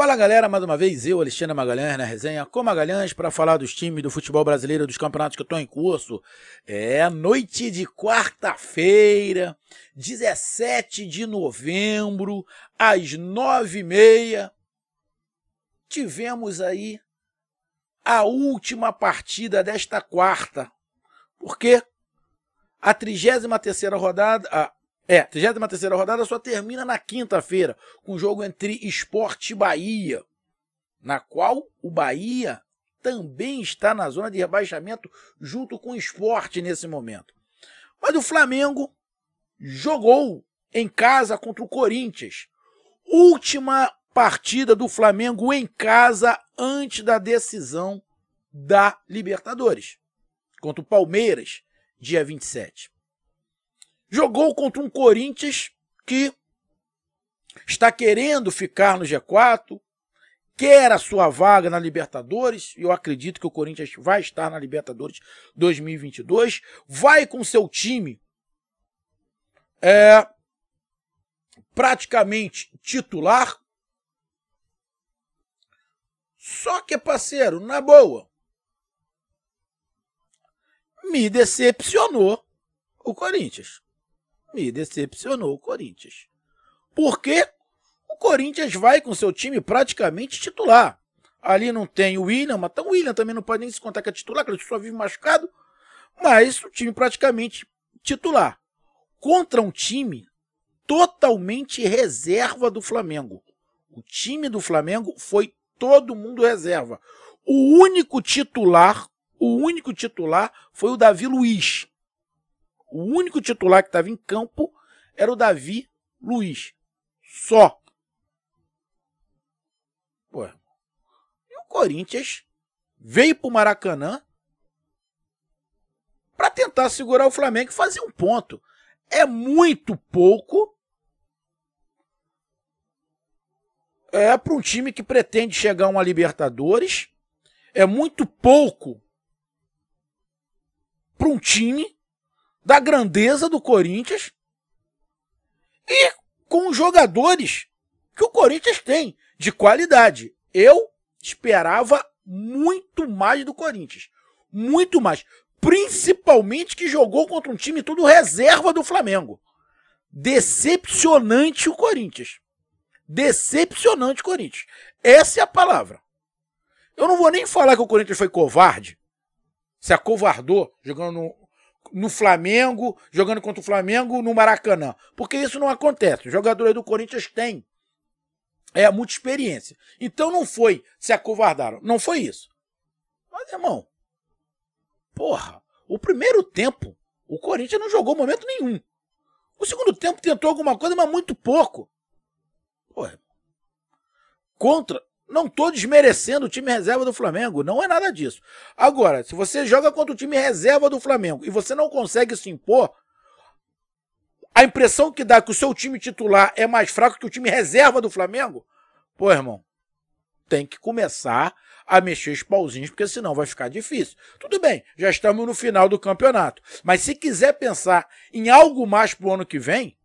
Fala galera, mais uma vez eu, Alexandre Magalhães, na resenha com Magalhães para falar dos times do futebol brasileiro, dos campeonatos que estão em curso. É noite de quarta-feira, 17 de novembro, às 9h30, tivemos aí a última partida desta quarta, porque a 33ª rodada... A 33ª rodada só termina na quinta-feira, com o jogo entre Sport e Bahia, na qual o Bahia também está na zona de rebaixamento junto com o Sport nesse momento. Mas o Flamengo jogou em casa contra o Corinthians. Última partida do Flamengo em casa antes da decisão da Libertadores, contra o Palmeiras, dia 27. Jogou contra um Corinthians que está querendo ficar no G4, quer a sua vaga na Libertadores, e eu acredito que o Corinthians vai estar na Libertadores 2022, vai com seu time praticamente titular. Só que, parceiro, na boa, me decepcionou o Corinthians. Porque o Corinthians vai com seu time praticamente titular. Ali não tem o William, mas o William também não pode nem se contar que é titular, que ele só vive machucado. Mas o time praticamente titular. Contra um time totalmente reserva do Flamengo. O time do Flamengo foi todo mundo reserva. O único titular foi o Davi Luiz. O único titular que estava em campo era o Davi Luiz. Só. Pô. E o Corinthians veio para o Maracanã para tentar segurar o Flamengo e fazer um ponto. É muito pouco. É para um time que pretende chegar a uma Libertadores. É muito pouco para um time da grandeza do Corinthians e com jogadores que o Corinthians tem de qualidade. Eu esperava muito mais do Corinthians. Muito mais. Principalmente que jogou contra um time todo reserva do Flamengo. Decepcionante o Corinthians. Decepcionante o Corinthians. Essa é a palavra. Eu não vou nem falar que o Corinthians foi covarde. Se acovardou jogando no Flamengo, jogando contra o Flamengo no Maracanã. Porque isso não acontece. Os jogadores do Corinthians têm muita experiência. Então não foi se acovardaram. Não foi isso. Mas, irmão, porra, o primeiro tempo, o Corinthians não jogou momento nenhum. O segundo tempo tentou alguma coisa, mas muito pouco. Porra. Não estou desmerecendo o time reserva do Flamengo, não é nada disso. Agora, se você joga contra o time reserva do Flamengo e você não consegue se impor, a impressão que dá é que o seu time titular é mais fraco que o time reserva do Flamengo, pô, irmão, tem que começar a mexer os pauzinhos, porque senão vai ficar difícil. Tudo bem, já estamos no final do campeonato, mas se quiser pensar em algo mais pro ano que vem,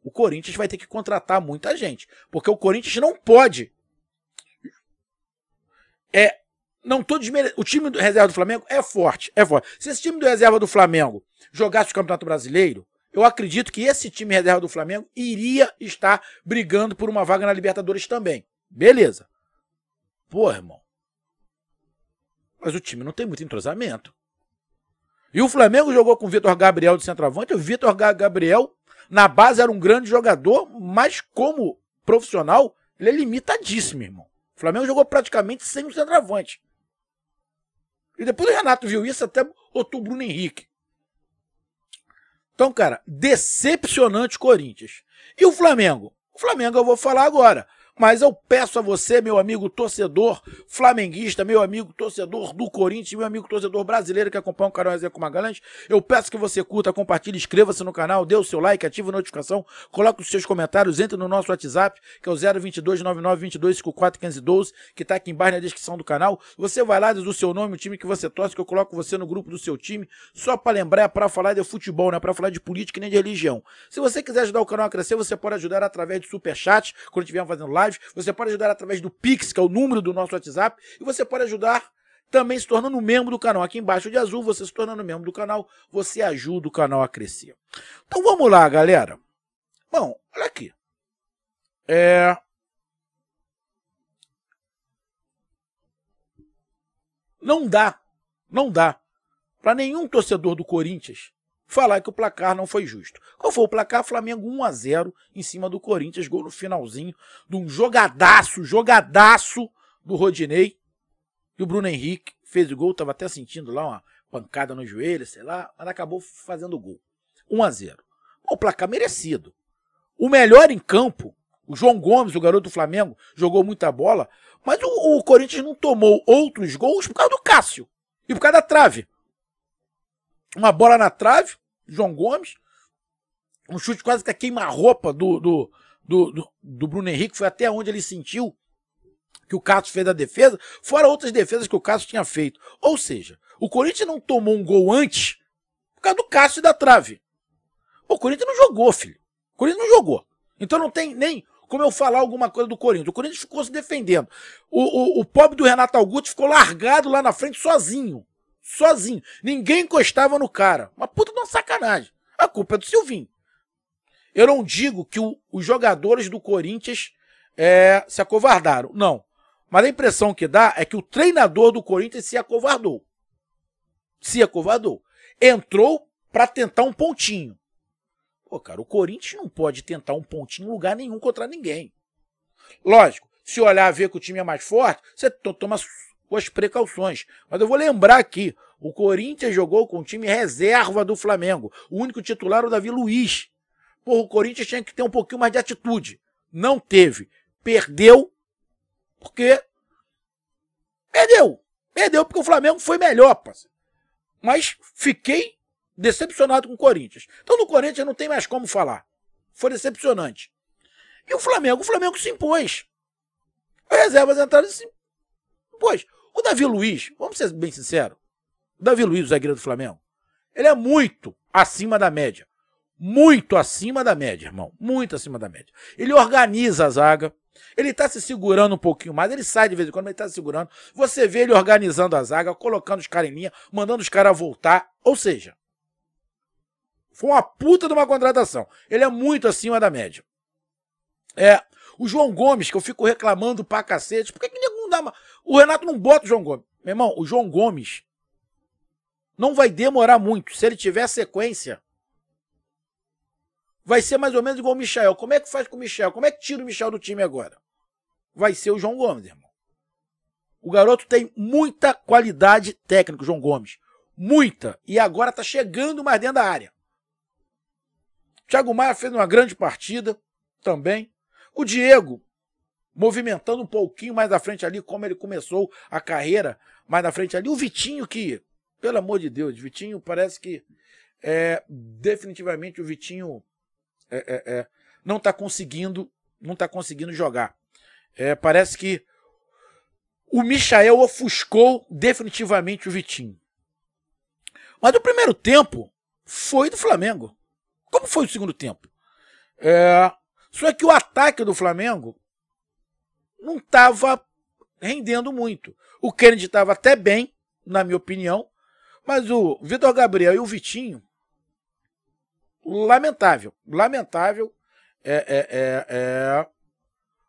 o Corinthians vai ter que contratar muita gente, porque o Corinthians não pode... Não tô desmerecendo. O time do reserva do Flamengo é forte, é forte. Se esse time do reserva do Flamengo jogasse o Campeonato Brasileiro, eu acredito que esse time reserva do Flamengo iria estar brigando por uma vaga na Libertadores também. Beleza. Pô, irmão. Mas o time não tem muito entrosamento. E o Flamengo jogou com o Vitor Gabriel de centroavante. O Vitor Gabriel, na base, era um grande jogador, mas como profissional, ele é limitadíssimo, irmão. O Flamengo jogou praticamente sem o centroavante. E depois o Renato viu isso, até botou o Bruno Henrique. Então, cara, decepcionante o Corinthians. E o Flamengo? O Flamengo eu vou falar agora. Mas eu peço a você, meu amigo torcedor flamenguista, meu amigo torcedor do Corinthians, meu amigo torcedor brasileiro que acompanha o canal Resenha com Magalhães, eu peço que você curta, compartilhe, inscreva-se no canal, dê o seu like, ative a notificação, coloque os seus comentários, entre no nosso WhatsApp, que é o 022 9922 54 512, que está aqui embaixo na descrição do canal. Você vai lá, diz o seu nome, o time que você torce, que eu coloco você no grupo do seu time, só para lembrar, é para falar de futebol, não é para falar de política nem de religião. Se você quiser ajudar o canal a crescer, você pode ajudar através de superchat, quando estiver fazendo live, lives, você pode ajudar através do Pix, que é o número do nosso WhatsApp, e você pode ajudar também se tornando membro do canal. Aqui embaixo de azul, você se tornando membro do canal, você ajuda o canal a crescer. Então vamos lá, galera. Bom, olha aqui. Não dá para nenhum torcedor do Corinthians falar que o placar não foi justo. Qual foi o placar? Flamengo 1-0 em cima do Corinthians, gol no finalzinho de um jogadaço do Rodinei. E o Bruno Henrique fez o gol, estava até sentindo lá uma pancada no joelho, sei lá, mas acabou fazendo o gol. 1-0. O placar merecido. O melhor em campo, o João Gomes, o garoto do Flamengo, jogou muita bola, mas o Corinthians não tomou outros gols por causa do Cássio e por causa da trave. Uma bola na trave, João Gomes, um chute quase que a queima-roupa do Bruno Henrique, foi até onde ele sentiu que o Cássio fez a defesa, fora outras defesas que o Cássio tinha feito. Ou seja, o Corinthians não tomou um gol antes por causa do Cássio e da trave. O Corinthians não jogou, filho. O Corinthians não jogou. Então não tem nem como eu falar alguma coisa do Corinthians. O Corinthians ficou se defendendo. O pobre do Renato Augusto ficou largado lá na frente sozinho. Sozinho. Ninguém encostava no cara. Uma puta de uma sacanagem. A culpa é do Silvinho. Eu não digo que os jogadores do Corinthians se acovardaram. Não. Mas a impressão que dá é que o treinador do Corinthians se acovardou. Se acovardou. Entrou para tentar um pontinho. Pô, cara, o Corinthians não pode tentar um pontinho em lugar nenhum contra ninguém. Lógico, se olhar e ver que o time é mais forte, você toma suas precauções. Mas eu vou lembrar aqui, o Corinthians jogou com o time reserva do Flamengo. O único titular era o Davi Luiz. Pô, o Corinthians tinha que ter um pouquinho mais de atitude. Não teve. Perdeu porque... Perdeu porque o Flamengo foi melhor, parceiro. Mas fiquei decepcionado com o Corinthians. Então no Corinthians não tem mais como falar. Foi decepcionante. E o Flamengo se impôs. As reservas entraram e se impôs. O Davi Luiz, vamos ser bem sinceros, o Davi Luiz, o zagueiro do Flamengo, ele é muito acima da média. Muito acima da média, irmão. Muito acima da média. Ele organiza a zaga. Ele tá se segurando um pouquinho mais. Ele sai de vez em quando, mas ele tá se segurando. Você vê ele organizando a zaga, colocando os caras em linha, mandando os caras voltar. Ou seja, foi uma puta de uma contratação. Ele é muito acima da média. O João Gomes, que eu fico reclamando pra cacete. Por que não dá mais? O Renato não bota o João Gomes. Meu irmão, o João Gomes não vai demorar muito. Se ele tiver sequência, vai ser mais ou menos igual o Michael. Como é que faz com o Michael? Como é que tira o Michael do time agora? Vai ser o João Gomes, irmão. O garoto tem muita qualidade técnica, o João Gomes. Muita. E agora tá chegando mais dentro da área. O Thiago Maia fez uma grande partida também. O Diego, movimentando um pouquinho mais à frente ali, como ele começou a carreira mais à frente ali. O Vitinho que, pelo amor de Deus, Vitinho parece que definitivamente o Vitinho não está conseguindo jogar. Parece que o Michael ofuscou definitivamente o Vitinho. Mas o primeiro tempo foi do Flamengo. Como foi o segundo tempo? Só que o ataque do Flamengo não estava rendendo muito. O Kennedy estava até bem, na minha opinião, mas o Vitor Gabriel e o Vitinho, lamentável.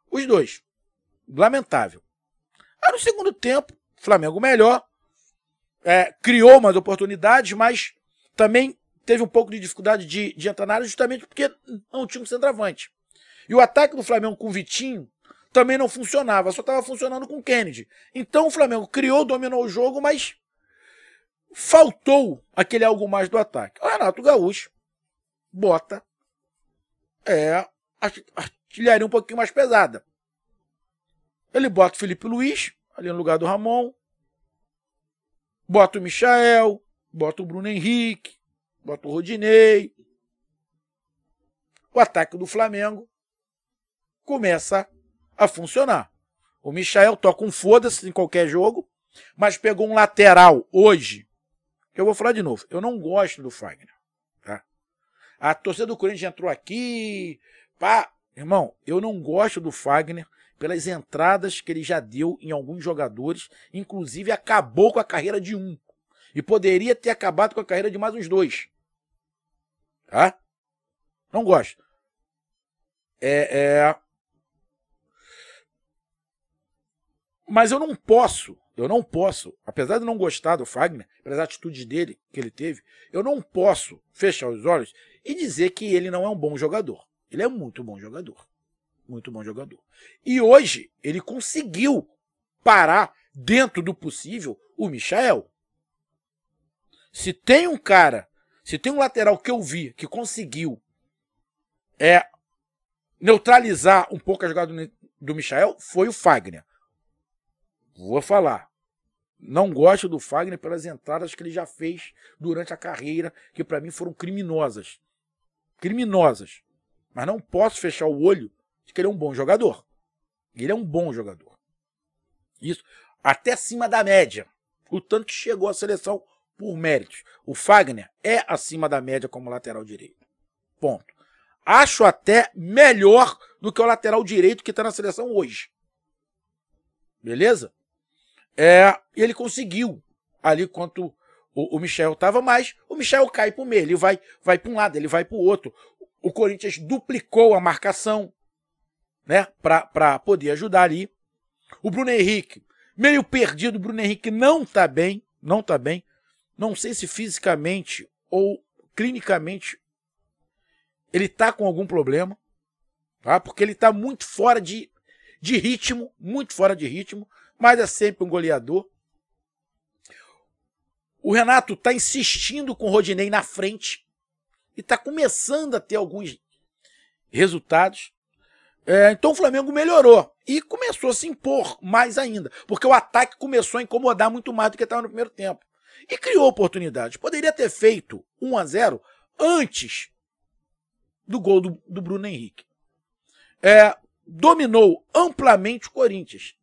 Os dois. Lamentável. Aí no segundo tempo, Flamengo melhor, criou umas oportunidades, mas também teve um pouco de dificuldade de entrar na área justamente porque não tinha um centroavante. E o ataque do Flamengo com o Vitinho também não funcionava, só estava funcionando com o Kennedy. Então o Flamengo criou, dominou o jogo, mas faltou aquele algo mais do ataque. O Renato Gaúcho bota artilharia um pouquinho mais pesada. Ele bota o Felipe Luiz, ali no lugar do Ramon, bota o Michael, bota o Bruno Henrique, bota o Rodinei. O ataque do Flamengo começa a funcionar. O Michael toca um foda-se em qualquer jogo, mas pegou um lateral hoje, que eu vou falar de novo, eu não gosto do Fagner. Tá? A torcida do Corinthians entrou aqui, pá. Irmão, eu não gosto do Fagner, pelas entradas que ele já deu em alguns jogadores, inclusive acabou com a carreira de um. E poderia ter acabado com a carreira de mais uns 2. Tá? Não gosto. Mas eu não posso, apesar de não gostar do Fagner, pelas atitudes dele que ele teve, eu não posso fechar os olhos e dizer que ele não é um bom jogador. Ele é muito bom jogador. Muito bom jogador. E hoje ele conseguiu parar, dentro do possível, o Michael. Se tem um lateral que eu vi que conseguiu neutralizar um pouco a jogada do Michael, foi o Fagner. Vou falar. Não gosto do Fagner pelas entradas que ele já fez durante a carreira, que para mim foram criminosas. Criminosas. Mas não posso fechar o olho de que ele é um bom jogador. Ele é um bom jogador. Isso. Até acima da média. O tanto que chegou à seleção por méritos. O Fagner é acima da média como lateral direito. Ponto. Acho até melhor do que o lateral direito que está na seleção hoje. Beleza? Ele conseguiu ali quanto o Michael estava, mas o Michael cai para o meio, ele vai para um lado, ele vai para o outro. O Corinthians duplicou a marcação, né, para poder ajudar ali. O Bruno Henrique, meio perdido, o Bruno Henrique não está bem, não sei se fisicamente ou clinicamente ele está com algum problema, tá? Porque ele está muito fora de ritmo, mas é sempre um goleador. O Renato está insistindo com o Rodinei na frente e está começando a ter alguns resultados. Então o Flamengo melhorou e começou a se impor mais ainda, porque o ataque começou a incomodar muito mais do que estava no primeiro tempo. E criou oportunidades. Poderia ter feito 1-0 antes do gol do Bruno Henrique. Dominou amplamente o Corinthians.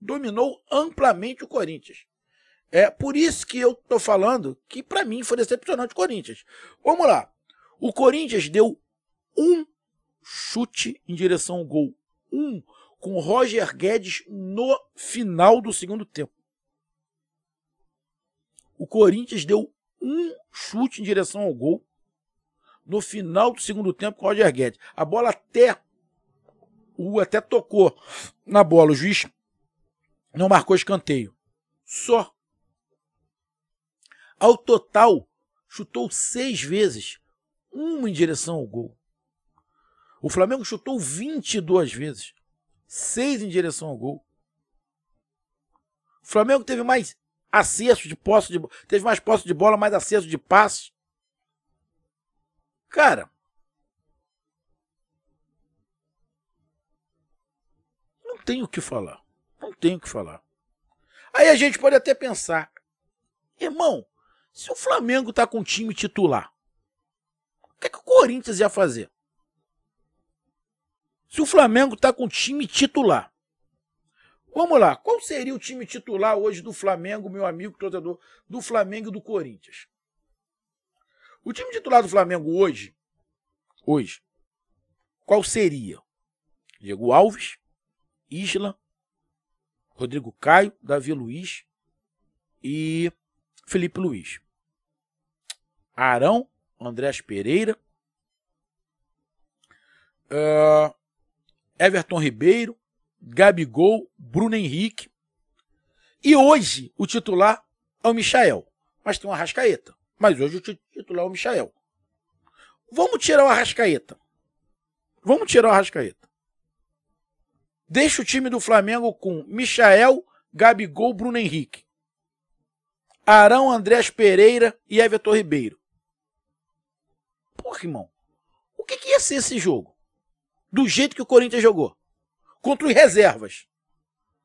Por isso que eu estou falando que para mim foi decepcionante o Corinthians. Vamos lá. O Corinthians deu um chute em direção ao gol. Com o Roger Guedes no final do segundo tempo. O Corinthians deu um chute em direção ao gol no final do segundo tempo com o Roger Guedes. A bola até tocou na bola. O juiz não marcou escanteio. Só. Ao total, chutou 6 vezes. Uma em direção ao gol. O Flamengo chutou 22 vezes. 6 em direção ao gol. O Flamengo teve mais acertos de posse de bola. Teve mais posse de bola, mais acertos de passe. Cara, não tenho o que falar. Aí a gente pode até pensar, irmão, se o Flamengo tá com o time titular, o que o Corinthians ia fazer? Se o Flamengo tá com o time titular, vamos lá, qual seria o time titular hoje do Flamengo, meu amigo torcedor, do Flamengo e do Corinthians? O time titular do Flamengo hoje, qual seria? Diego Alves, Isla, Rodrigo Caio, Davi Luiz e Felipe Luiz. Arão, Andrés Pereira, Everton Ribeiro, Gabigol, Bruno Henrique. E hoje o titular é o Michael, mas tem o Arrascaeta. Mas hoje o titular é o Michael. Vamos tirar o Arrascaeta. Deixa o time do Flamengo com Michael, Gabigol, Bruno Henrique, Arão, Andrés Pereira e Everton Ribeiro. Porra, irmão. O que ia ser esse jogo? Do jeito que o Corinthians jogou. Contra os reservas.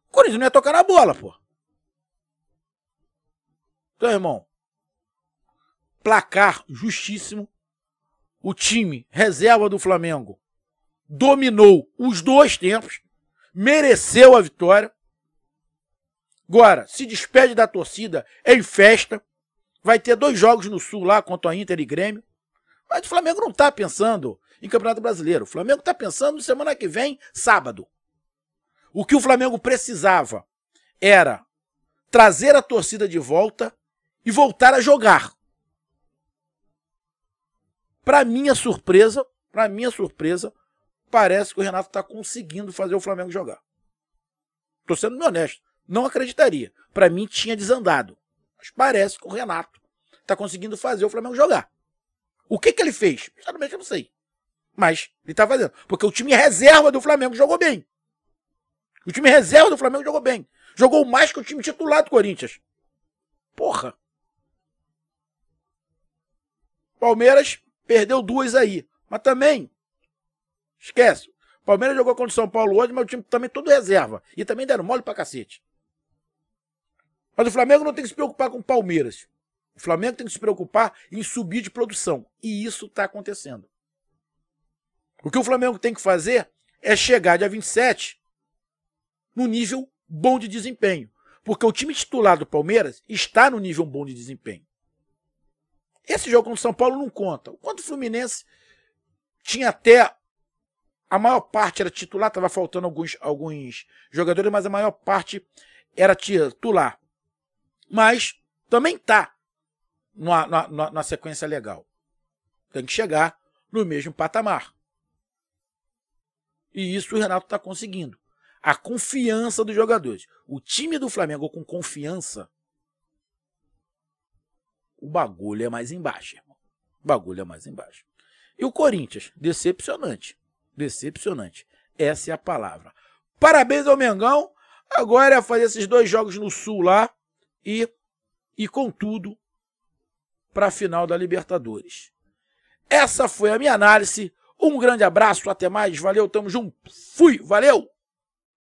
O Corinthians não ia tocar na bola, pô. Então, irmão, placar justíssimo. O time reserva do Flamengo dominou os 2 tempos, mereceu a vitória. Agora, se despede da torcida em festa. Vai ter 2 jogos no Sul lá contra a Inter e Grêmio. Mas o Flamengo não está pensando em Campeonato Brasileiro. O Flamengo está pensando semana que vem, sábado. O que o Flamengo precisava era trazer a torcida de volta e voltar a jogar. Para minha surpresa, parece que o Renato está conseguindo fazer o Flamengo jogar. Estou sendo bem honesto. Não acreditaria. Para mim tinha desandado. Mas parece que o Renato está conseguindo fazer o Flamengo jogar. O que ele fez? Sinceramente eu não sei. Mas ele está fazendo. Porque o time reserva do Flamengo jogou bem. O time reserva do Flamengo jogou bem. Jogou mais que o time titular do Corinthians. Porra. Palmeiras perdeu 2 aí. Mas também, esquece. Palmeiras jogou contra o São Paulo hoje, mas o time também todo reserva. E também deram mole pra cacete. Mas o Flamengo não tem que se preocupar com o Palmeiras. O Flamengo tem que se preocupar em subir de produção. E isso está acontecendo. O que o Flamengo tem que fazer é chegar dia 27 no nível bom de desempenho. Porque o time titular do Palmeiras está no nível bom de desempenho. Esse jogo contra o São Paulo não conta. Enquanto o Fluminense tinha até... A maior parte era titular, estava faltando alguns jogadores, mas a maior parte era titular. Mas também está na sequência legal. Tem que chegar no mesmo patamar. E isso o Renato está conseguindo. A confiança dos jogadores. O time do Flamengo com confiança, o bagulho é mais embaixo, irmão. O bagulho é mais embaixo. E o Corinthians, decepcionante. Decepcionante. Essa é a palavra. Parabéns ao Mengão. Agora é fazer esses 2 jogos no Sul lá e com tudo para a final da Libertadores. Essa foi a minha análise. Um grande abraço, até mais. Valeu, tamo junto. Fui, valeu!